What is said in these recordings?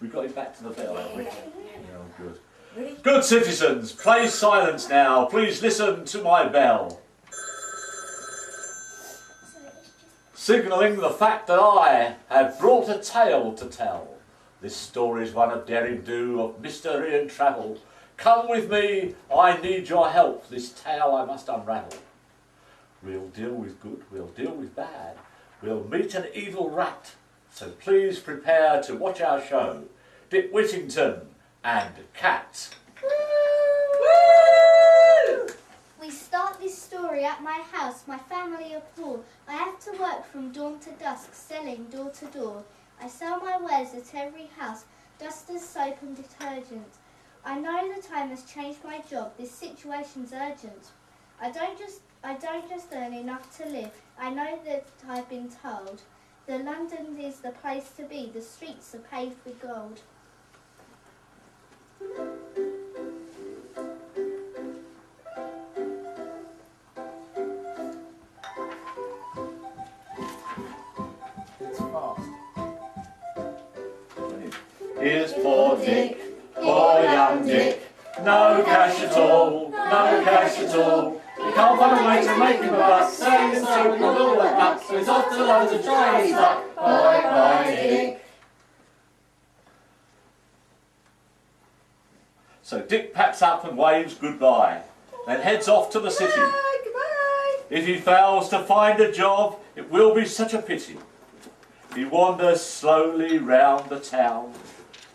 We got him back to the bell, haven't we? Yeah. Oh, good. Ready? Good citizens, play silence now. Please listen to my bell. Signalling the fact that I have brought a tale to tell. This story is one of daring do, of mystery and travel. Come with me, I need your help. This tale I must unravel. We'll deal with good, we'll deal with bad. We'll meet an evil rat. So please prepare to watch our show. Dick Whitington and Cat. Woo! We start this story at my house. My family are poor. I have to work from dawn to dusk, selling door to door. I sell my wares at every house, dusters, soap and detergent. I know the time has changed my job. This situation's urgent. I don't just earn enough to live. I know that I've been told. The London is the place to be. The streets are paved with gold. Here's poor Dick, poor young Dick. No cash at all, no cash at all. He can't find a way to make him a buck. Selling his soap and all that nuts. So he's off to London to try his luck. Bye bye Dick. So Dick packs up and waves goodbye, then heads off to the city. Bye, goodbye. If he fails to find a job, it will be such a pity. He wanders slowly round the town.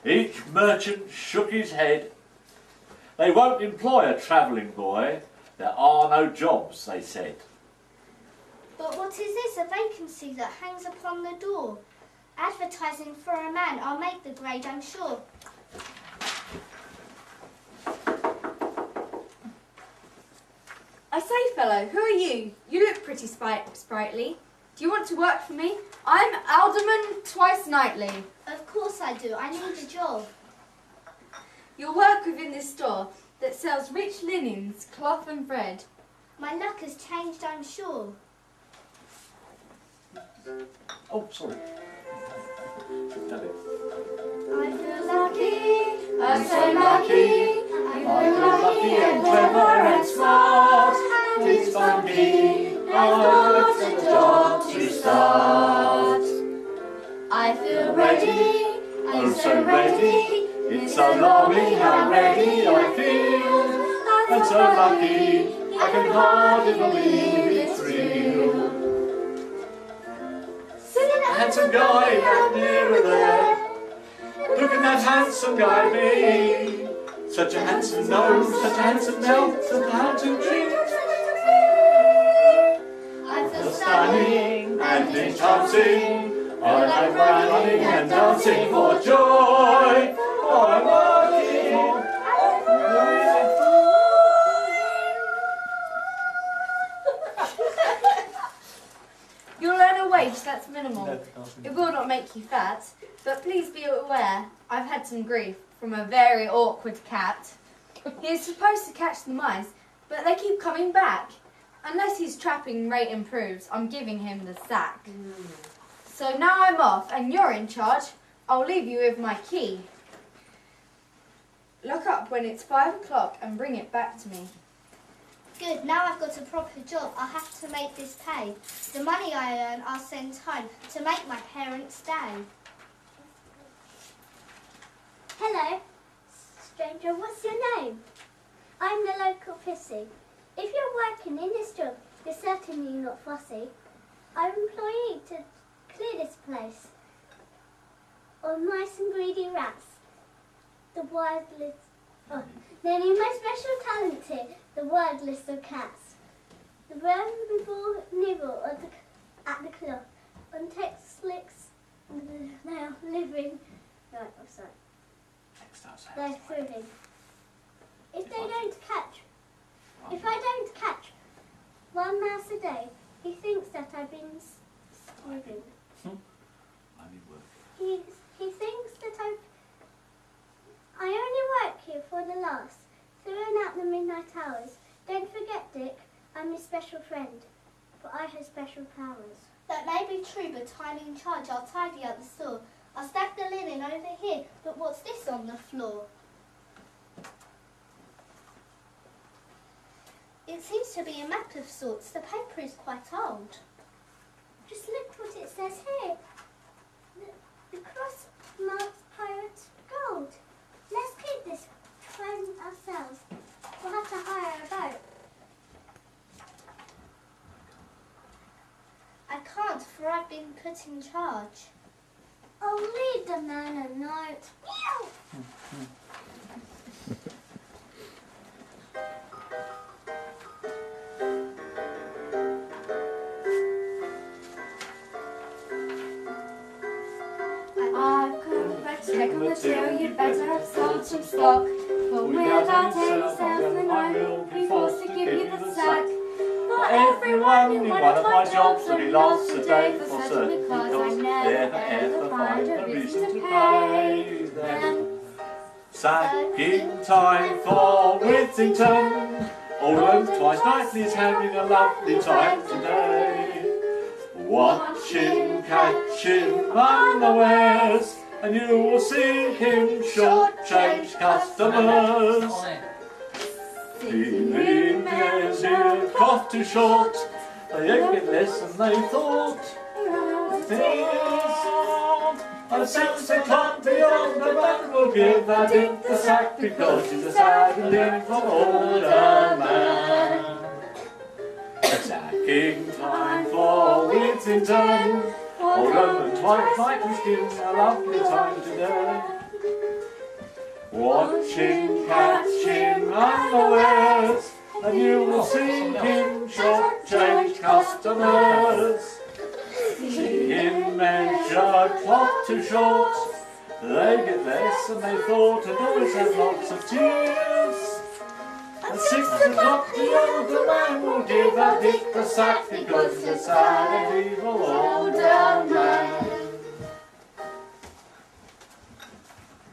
Each merchant shook his head. They won't employ a travelling boy. There are no jobs, they said. But what is this? A vacancy that hangs upon the door. Advertising for a man. I'll make the grade, I'm sure. I say, fellow, who are you? You look pretty sprightly. Do you want to work for me? I'm alderman twice nightly. Of course I do. I need a job. You'll work within this store that sells rich linens, cloth and bread. My luck has changed, I'm sure. Oh, sorry. Have it. I feel lucky. I'm so lucky. I feel lucky and clever and smart. And it's funky. I've got a job to start. I feel ready. Oh, so ready. It's alarming how ready I feel. And so lucky, I can hardly believe it's real. See A handsome guy out nearer there. Look at that handsome guy be. Such a handsome nose, such a handsome mouth, such a handsome chin. I feel Stunning and entrancing. I like running and dancing for joy. I'm lucky. You'll earn a wage that's minimal. It will not make you fat, but please be aware I've had some grief from a very awkward cat. He is supposed to catch the mice, but they keep coming back. Unless his trapping rate improves, I'm giving him the sack. So now I'm off and you're in charge. I'll leave you with my key. Look up when it's 5 o'clock and bring it back to me. Good, now I've got a proper job. I'll have to make this pay. The money I earn, I'll send home to make my parents' day. Hello, stranger, what's your name? I'm the local pissy. If you're working in this job, you're certainly not fussy. I'm employed to clear this place of mice and greedy rats. The wildest, then in my special talent here, the wildest of cats. The brown before nibble at the cloth, on text slicks, now living, no, I'm sorry. They're thriving. If I don't catch one mouse a day, he thinks that I've been starving. He thinks that I only work here for the last, thrown out the midnight hours. Don't forget, Dick, I'm his special friend, but I have special powers. That may be true, but I'm in charge. I'll tidy up the store. I'll stack the linen over here. here, but what's this on the floor? It seems to be a map of sorts. The paper is quite old. Just look what it says here. The cross marks pirate gold. Let's keep this for ourselves. We'll have to hire a boat. I can't, for I've been put in charge. Oh, leave the man a note. Meow! I've come back to check on the till. You'd better have sold some stock. But without any salesman, I will be forced to give you the sack. For everyone in one of my jobs will be lost today for certain, because I never ever find a reason to pay them. Sacking time for Whitington. All twice nightly is having a lovely time today. Watch him, catch him unawares, and you will see him short-change customers. Feeling there's a cough too short, they get less than they thought. At 6 o'clock the old man will give that in the sack, because he's a sad and evil older man. Sacking time for Whitington. Oldham and Twilight is giving a lovely time today. Watch him, catch him unawares, and you will see him short-change customers. See him measure cloth too short, they get less than they thought, and always have lots of tears. At 6 o'clock the older man will give that dick the sack, because he's a sad and evil older man.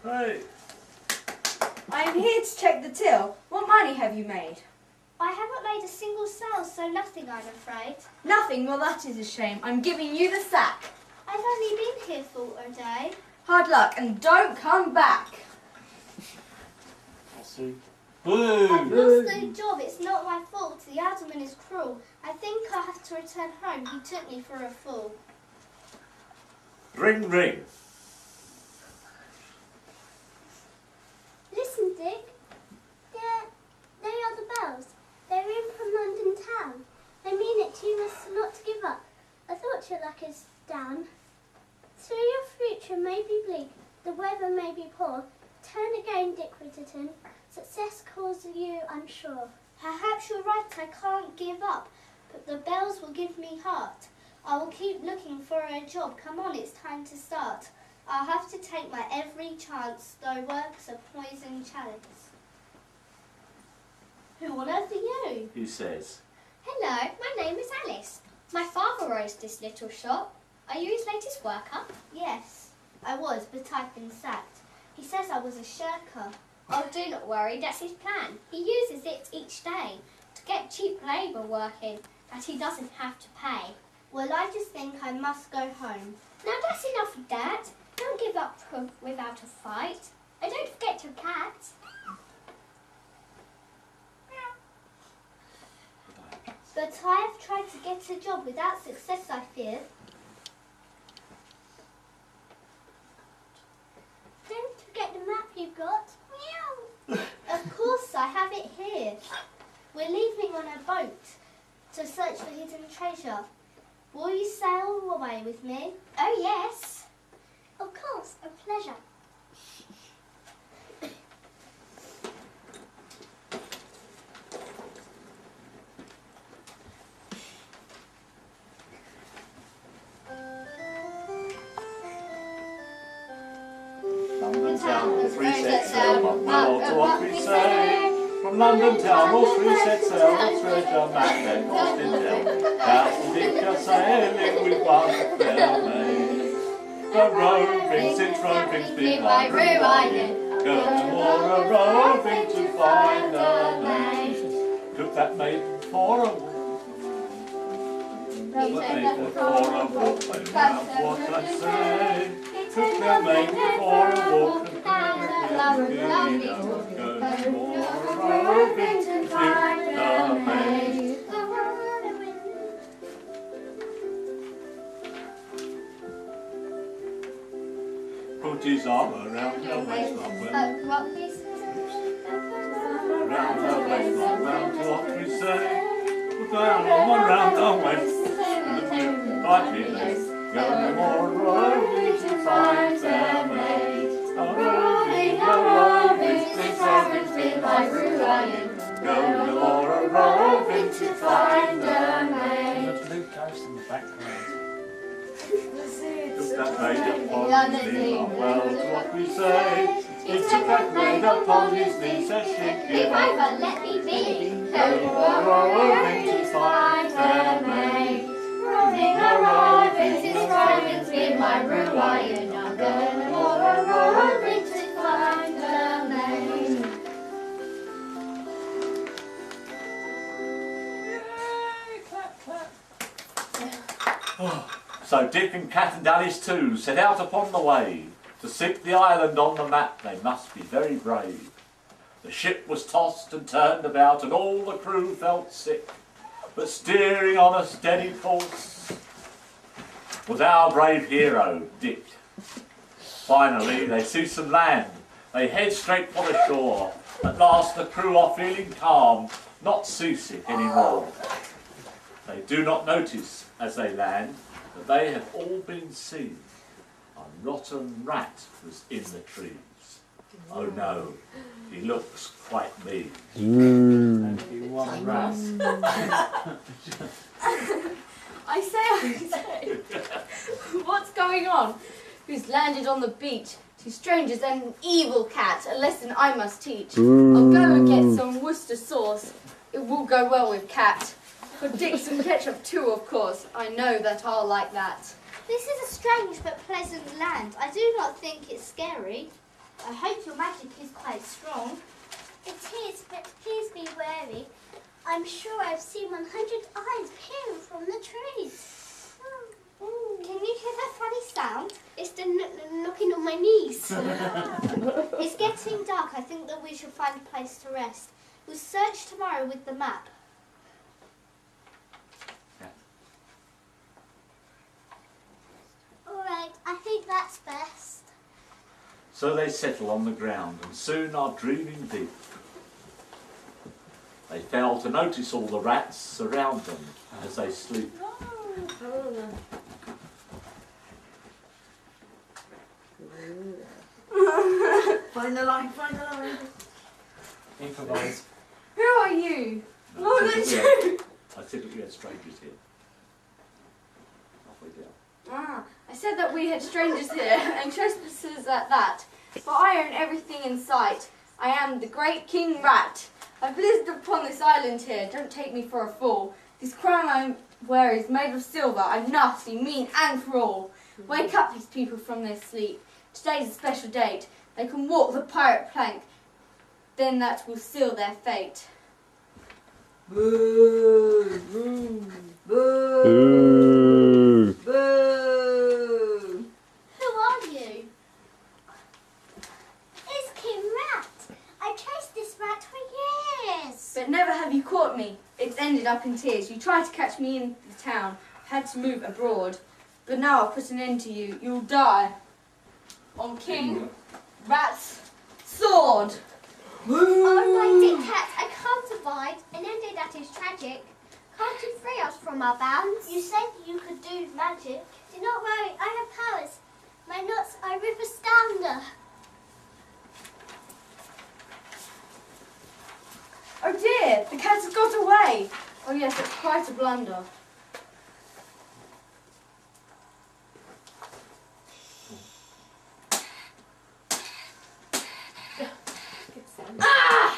Hey. I am here to check the till. What money have you made? I haven't made a single sale, so nothing, I'm afraid. Nothing? Well, that is a shame. I'm giving you the sack. I've only been here for a day. Hard luck, and don't come back. I'll see. I've lost the job. It's not my fault. The alderman is cruel. I think I'll have to return home. He took me for a fool. Ring, ring. Listen, Dick. They are the bells. They're in from London town. They mean it you must not give up. I thought your luck is down. So your future may be bleak, the weather may be poor. Turn again, Dick Whitington. Success calls you, I'm sure. Perhaps you're right. I can't give up. But the bells will give me heart. I will keep looking for a job. Come on, it's time to start. I'll have to take my every chance, though work's a poison chalice. Who on earth are you? He says. Hello, my name is Alice. My father owns this little shop. Are you his latest worker? Yes, I was, but I've been sacked. He says I was a shirker. Oh, do not worry, that's his plan. He uses it each day to get cheap labour working that he doesn't have to pay. Well, I just think I must go home. Now that's enough of that. Don't give up without a fight. And don't forget your cat. But I have tried to get a job without success, I fear. Don't forget the map you've got. Meow. Of course, I have it here. We're leaving on a boat to search for hidden treasure. Will you sail away with me? Oh yes. Of course, a pleasure. London town, all three set sail, but well to what we say. From London town, all three set sail, the treasure map then lost in hell. That's the dicker sailing with one fair maid. The roving, since roving's been like rewinding, go tomorrow roving to find a maid. Took that maid for a walk. Took that maid for a walk, what I say. Took that maid for a walk. his arm around your waist, love. Rock me, Round her waist, love, round to what we say. Put down on round her waist. Like me, go more roving to find their mate. A roving, this roving's been my ruin. Go more roving to find their mate. The blue ghost in the background. Took that maid upon his knee, well to what we say. He took that maid upon his knee, said she'd give up. But let me be. Go roving to find their mate. Roving, roving, since roving's been my ruin. Now go roving to find the maid. So Dick and Cat and Alice too set out upon the way. To seek the island on the map they must be very brave. The ship was tossed and turned about and all the crew felt sick. But steering on a steady course was our brave hero, Dick. Finally they see some land. They head straight for the shore. At last the crew are feeling calm, not seasick anymore. They do not notice as they land that they have all been seen. A rotten rat was in the trees. Oh no, he looks quite mean. Only one rat. I say, what's going on? Who's landed on the beach? To strangers and an evil cat, a lesson I must teach. I'll go and get some Worcester sauce. It will go well with cat. For Dick some ketchup too, of course. I know that I'll like that. This is a strange but pleasant land. I do not think it's scary. I hope your magic is quite strong. It is, but please be wary. I'm sure I've seen 100 eyes peering from the trees. Can you hear that funny sound? It's the knocking on my knees. It's getting dark. I think that we should find a place to rest. We'll search tomorrow with the map. All right, I think that's best. So they settle on the ground and soon are dreaming deep. They fail to notice all the rats surround them as they sleep. Find the line, find the line. Improvise. Who are you? Oh, that's you. I said that we had strangers here. Halfway down. Ah, I said that we had strangers here and trespassers at that. For I own everything in sight. I am the great King Rat. I've lived upon this island here. Don't take me for a fool. This crown I wear is made of silver. I'm nasty, mean and cruel. Wake up these people from their sleep. Today's a special date. They can walk the pirate plank. Then that will seal their fate. Boo! Boo! Boo! Boo! Who are you? It's King Rat. I've chased this rat for years. But never have you caught me. It's ended up in tears. You tried to catch me in the town. Had to move abroad. But now I'll put an end to you. You'll die. On King Rat's sword. Oh, my dear cat, I can't abide. An ending that is tragic. Can't you free us from our bands? You said you could do magic. Do not worry, I have powers. My knots are river stounder. Oh dear, the cat has got away. Oh yes, it's quite a blunder. Ah!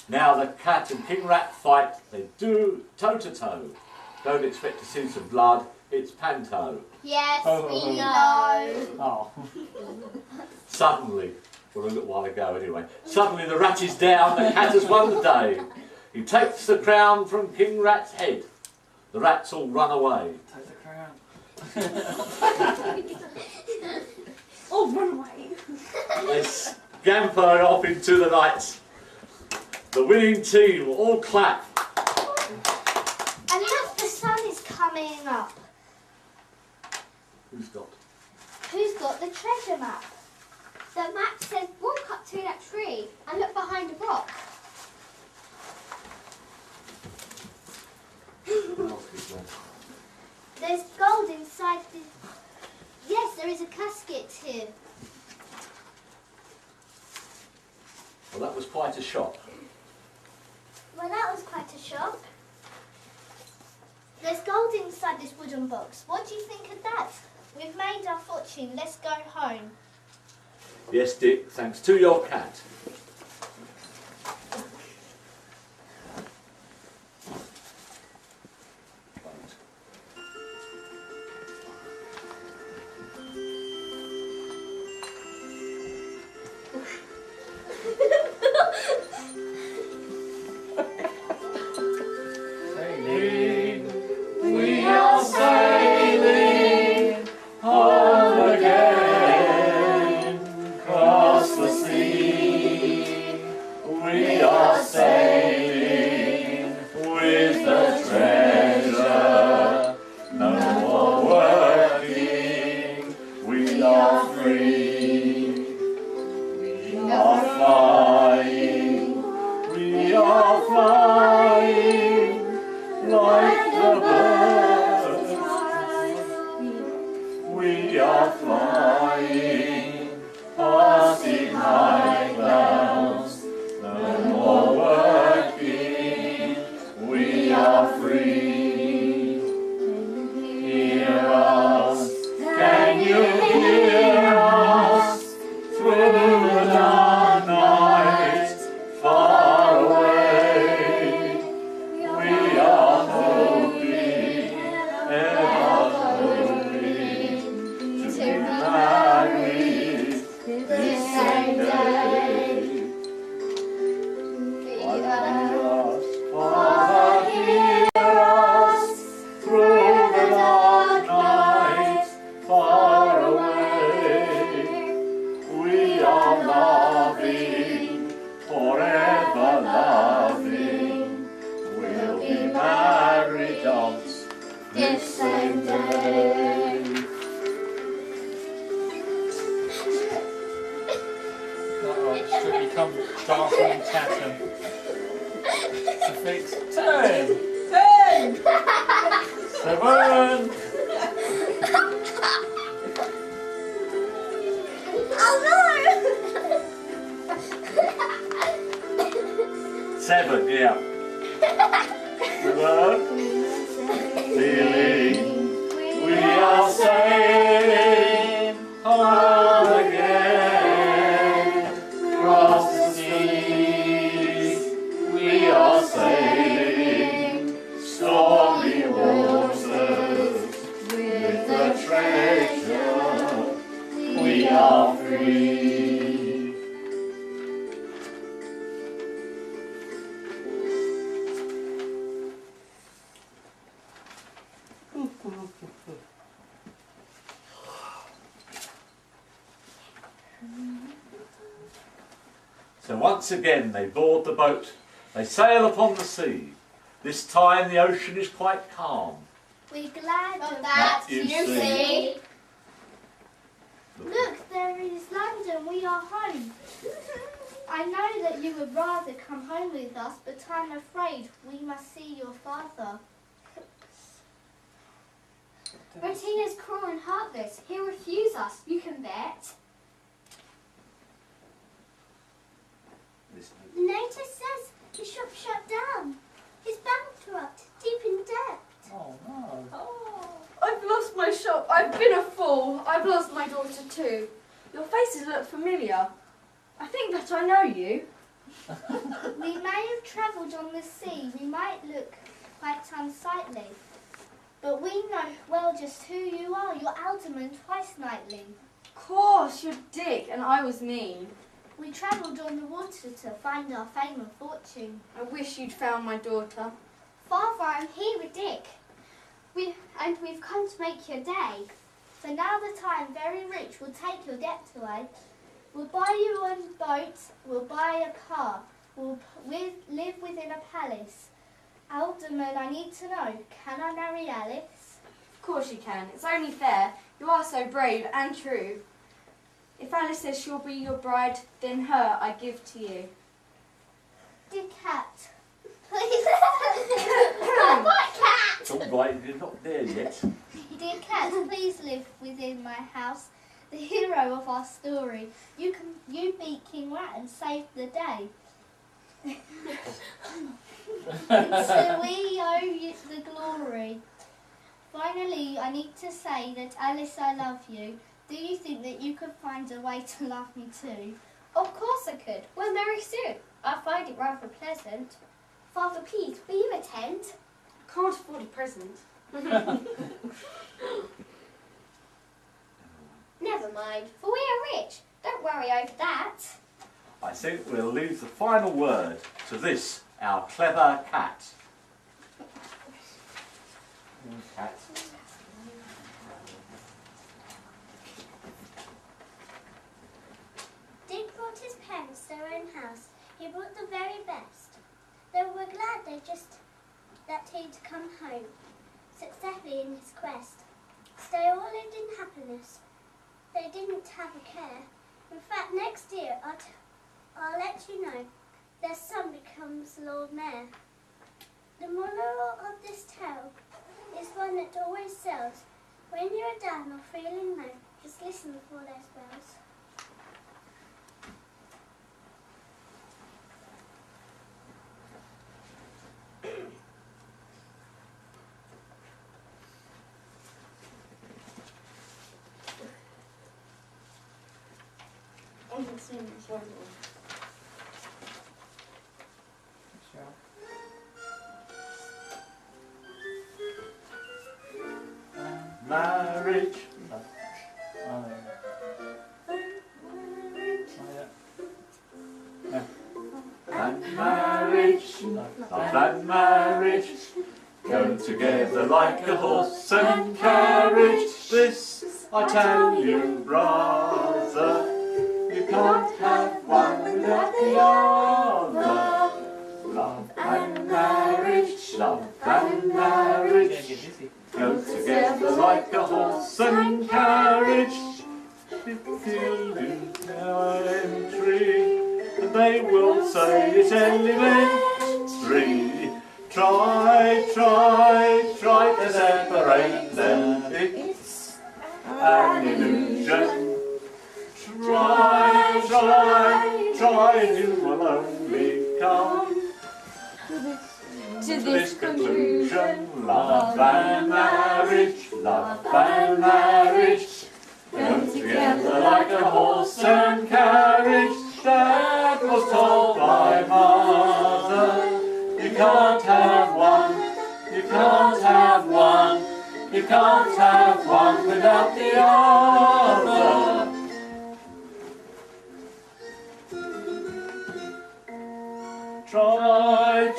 Now the cat and King Rat fight. They do toe to toe. Don't expect to see some blood. It's panto. Yes, Oh. we know. Oh. Suddenly, well, a little while ago anyway, suddenly the rat is down, the cat has won the day. He takes the crown from King Rat's head. The rats all run away. Take the crown. Oh, run away. They scamper off into the night. The winning team all clap. up. Who's got? Who's got the treasure map? The map says walk up to that tree and look behind a rock. There's gold inside the... Yes, there is a casket here. Well, that was quite a shock. Well, that was quite a shock. There's gold inside this wooden box. What do you think of that? We've made our fortune. Let's go home. Yes, Dick, thanks to your cat. Sailing, we are sailing home again, across the sea. We are sailing with the treasure, no more working. We are free. We are flying. We are flying like the birds. We are flying, passing high clouds, no more working. We are free. Hear us, can you hear us through the dark night, far away? We are hoping, ever hoping, to be married this same day. Father, hear us through the dark night, far away. We are loving, forever loving. We'll be married on this same day. Alright, Strictly come dancing and chatham. To fix 10, 7. Oh no! 7, yeah. One. Sailing, we are sailing home again, across the seas. We are sailing stormy waters with the treasure. We are free. So once again they board the boat, they sail upon the sea. This time the ocean is quite calm. We're glad of That that, you you see. see. Look, there is London. We are home. I know that you would rather come home with us, but I'm afraid we must see your father. Bertina's cruel and heartless. He'll refuse us, you can bet. The notice says the shop shut down. It's bankrupt, deep in debt. Oh no. Oh, I've lost my shop. I've been a fool. I've lost my daughter too. Your faces look familiar. I think that I know you. We may have travelled on the sea. We might look quite unsightly. But we know well just who you are. You're Alderman twice nightly. Of course, you're Dick and I was mean. We travelled on the water to find our fame and fortune. I wish you'd found my daughter. Father, I'm here with Dick. We've come to make your day. For now the time, very rich, will take your debt away. We'll buy you a boat, we'll buy a car, we'll live within a palace. Alderman, I need to know, can I marry Alice? course you can. It's only fair. You are so brave and true. If Alice says she'll be your bride, then her I give to you. Dear cat, please. What cat? It's all right, you're not there yet. Dear cat, please live within my house. The hero of our story. You beat King Rat and saved the day. So we owe you the glory. Finally, I need to say that Alice, I love you. Do you think that you could find a way to love me too? Of course I could. We're married soon. I find it rather pleasant. Father, please, will you attend? Can't afford a present. Never mind, for we are rich. Don't worry over that. I think we'll leave the final word to this, our clever cat. Cat. Dick brought his parents their own house. He brought the very best. They were glad that he'd come home, successfully in his quest. So they all lived in happiness. They didn't have a care. In fact, next year I'll let you know their son becomes Lord Mayor. The moral of this tale is one that always sells. When you are down or feeling low, just listen for their spells. Marriage. Oh, yeah. And marriage, love and marriage, go together like a horse and carriage. This I tell you, brother, you can't have one without the other. Love and marriage, go together like a horse and carriage. If you do elementary, and they will say it's elementary. Try to separate them. It's an illusion. Try, and you will only come To this conclusion, love and marriage, go together like a horse and carriage. That was told by mother. You can't have one, you can't have one, you can't have one without the other.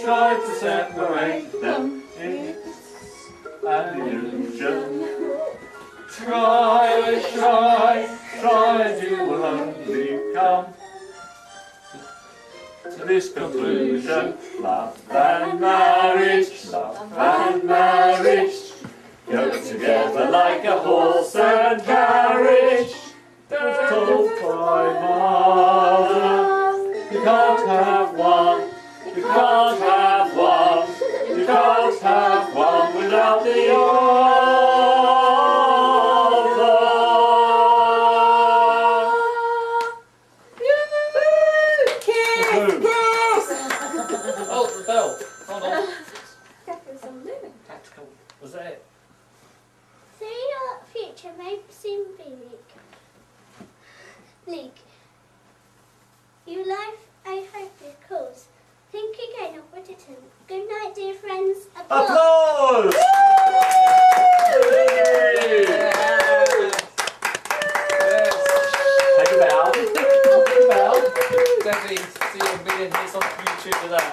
Try to separate them. It's an illusion. Try, you will only come to this conclusion. Love and marriage, go together like a horse and carriage. That's told by mother. You can't have one, you can't have one, you can't have one without the other. Oh, the bell. Hold on. Tactical. Was that it? So your future may seem bleak. Your life, I hope, is course. Think again of Whitington. Good night, dear friends. Applause! Yay! Take a bow. Take a bow. Definitely see a million hits on YouTube with that.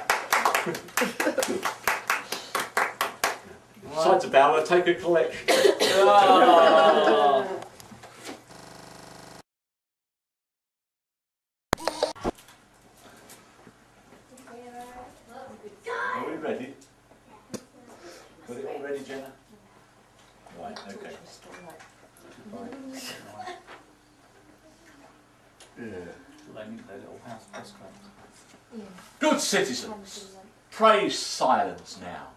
Besides a bow, I'll take a collection. Oh. Are we ready? Got it all ready, Jenna? Right, didn't they? Little house press clubs. Yeah. Good citizens, pray silence now.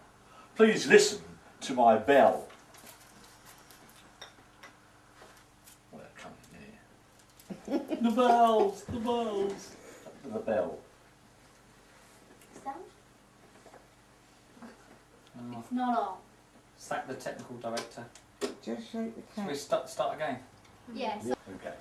Please listen to my bell. Well, come in here. The bells, the bells. The bell. Oh, It's not on. sack the technical director. Just shake the Shall we cat. start again? Yes. Okay.